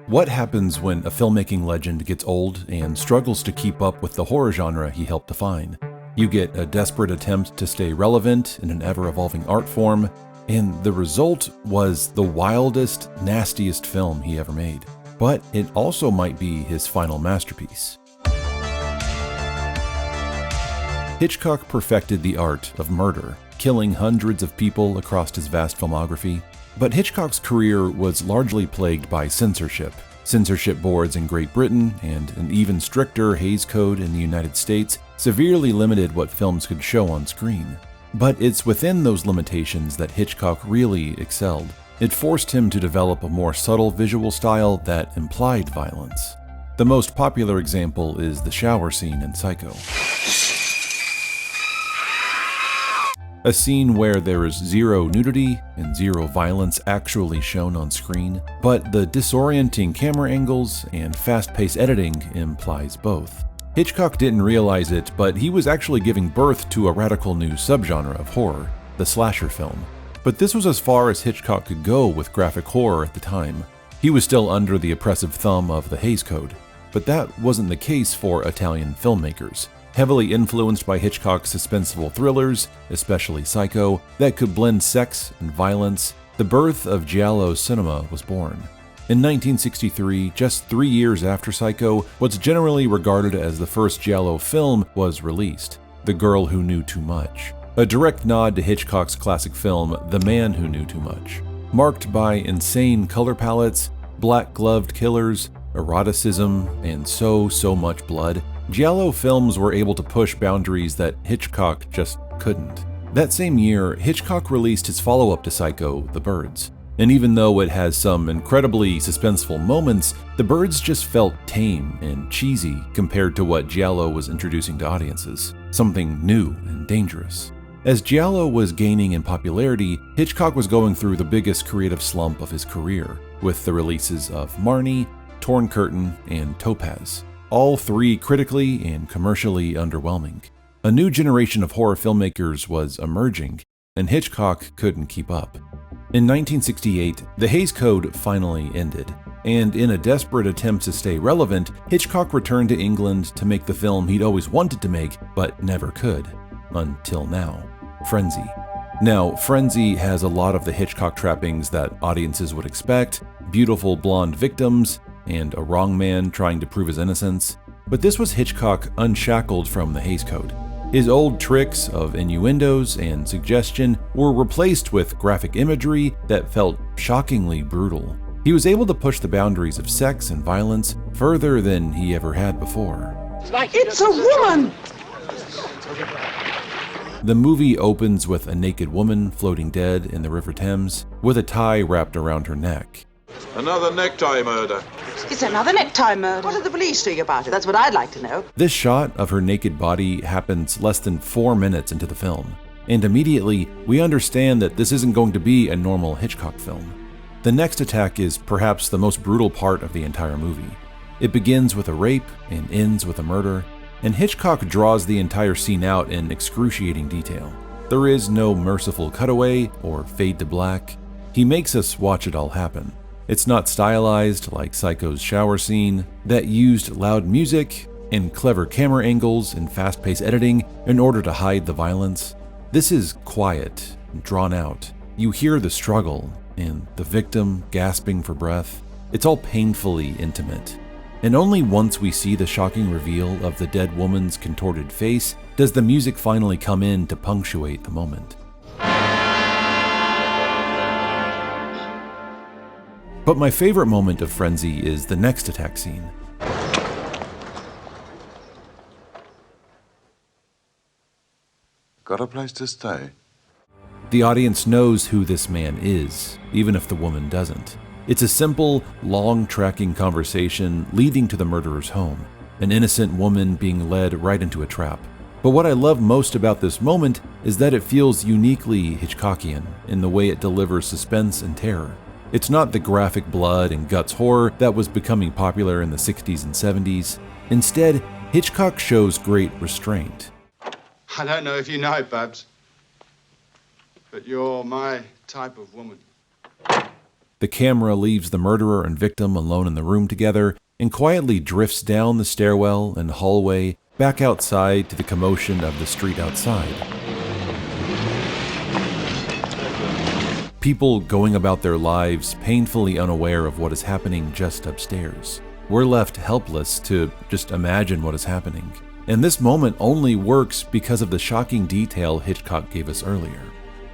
What happens when a filmmaking legend gets old and struggles to keep up with the horror genre he helped define? You get a desperate attempt to stay relevant in an ever-evolving art form, and the result was the wildest, nastiest film he ever made. But it also might be his final masterpiece. Hitchcock perfected the art of murder, killing hundreds of people across his vast filmography. But Hitchcock's career was largely plagued by censorship. Censorship boards in Great Britain and an even stricter Hays Code in the United States severely limited what films could show on screen. But it's within those limitations that Hitchcock really excelled. It forced him to develop a more subtle visual style that implied violence. The most popular example is the shower scene in Psycho. A scene where there is zero nudity and zero violence actually shown on screen, but the disorienting camera angles and fast-paced editing implies both. Hitchcock didn't realize it, but he was actually giving birth to a radical new subgenre of horror, the slasher film. But this was as far as Hitchcock could go with graphic horror at the time. He was still under the oppressive thumb of the Hays Code, but that wasn't the case for Italian filmmakers. Heavily influenced by Hitchcock's suspenseful thrillers, especially Psycho, that could blend sex and violence, the birth of Giallo cinema was born. In 1963, just 3 years after Psycho, what's generally regarded as the first Giallo film was released, The Girl Who Knew Too Much, a direct nod to Hitchcock's classic film The Man Who Knew Too Much. Marked by insane color palettes, black-gloved killers, eroticism, and so much blood, Giallo films were able to push boundaries that Hitchcock just couldn't. That same year, Hitchcock released his follow-up to Psycho, The Birds. And even though it has some incredibly suspenseful moments, The Birds just felt tame and cheesy compared to what Giallo was introducing to audiences, something new and dangerous. As Giallo was gaining in popularity, Hitchcock was going through the biggest creative slump of his career, with the releases of Marnie, Torn Curtain, and Topaz. All three critically and commercially underwhelming. A new generation of horror filmmakers was emerging, and Hitchcock couldn't keep up. In 1968, the Hays Code finally ended, and in a desperate attempt to stay relevant, Hitchcock returned to England to make the film he'd always wanted to make but never could. Until now. Frenzy. Now, Frenzy has a lot of the Hitchcock trappings that audiences would expect: beautiful blonde victims, and a wrong man trying to prove his innocence. But this was Hitchcock unshackled from the Hays Code. His old tricks of innuendos and suggestion were replaced with graphic imagery that felt shockingly brutal. He was able to push the boundaries of sex and violence further than he ever had before. It's a woman! The movie opens with a naked woman floating dead in the River Thames, with a tie wrapped around her neck. Another necktie murder. It's another necktie murder. What are the police doing about it? That's what I'd like to know. This shot of her naked body happens less than 4 minutes into the film, and immediately we understand that this isn't going to be a normal Hitchcock film. The next attack is perhaps the most brutal part of the entire movie. It begins with a rape and ends with a murder, and Hitchcock draws the entire scene out in excruciating detail. There is no merciful cutaway or fade to black. He makes us watch it all happen. It's not stylized like Psycho's shower scene that used loud music and clever camera angles and fast-paced editing in order to hide the violence. This is quiet and drawn out. You hear the struggle and the victim gasping for breath. It's all painfully intimate. And only once we see the shocking reveal of the dead woman's contorted face does the music finally come in to punctuate the moment. But my favorite moment of Frenzy is the next attack scene. Got a place to stay? The audience knows who this man is, even if the woman doesn't. It's a simple, long-tracking conversation leading to the murderer's home, an innocent woman being led right into a trap. But what I love most about this moment is that it feels uniquely Hitchcockian in the way it delivers suspense and terror. It's not the graphic blood and guts horror that was becoming popular in the 60s and 70s. Instead, Hitchcock shows great restraint. I don't know if you know it, Babs, but you're my type of woman. The camera leaves the murderer and victim alone in the room together and quietly drifts down the stairwell and hallway back outside to the commotion of the street outside. People going about their lives painfully unaware of what is happening just upstairs. We're left helpless to just imagine what is happening. And this moment only works because of the shocking detail Hitchcock gave us earlier.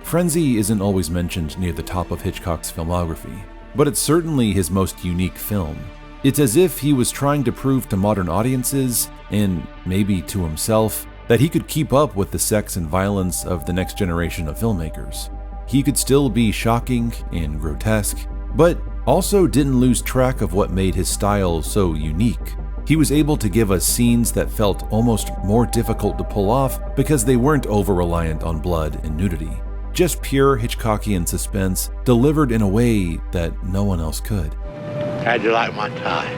Frenzy isn't always mentioned near the top of Hitchcock's filmography, but it's certainly his most unique film. It's as if he was trying to prove to modern audiences, and maybe to himself, that he could keep up with the sex and violence of the next generation of filmmakers. He could still be shocking and grotesque, but also didn't lose track of what made his style so unique. He was able to give us scenes that felt almost more difficult to pull off because they weren't over-reliant on blood and nudity. Just pure Hitchcockian suspense delivered in a way that no one else could. How'd you like my tie?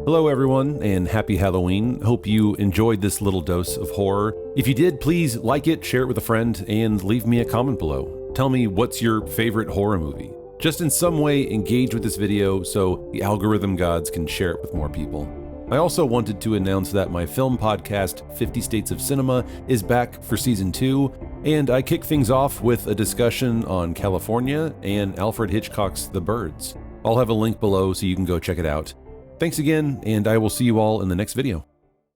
Hello everyone, and happy Halloween. Hope you enjoyed this little dose of horror. If you did, please like it, share it with a friend, and leave me a comment below. Tell me what's your favorite horror movie. Just in some way engage with this video so the algorithm gods can share it with more people. I also wanted to announce that my film podcast, 50 States of Cinema, is back for season 2, and I kick things off with a discussion on California and Alfred Hitchcock's The Birds. I'll have a link below so you can go check it out. Thanks again, and I will see you all in the next video.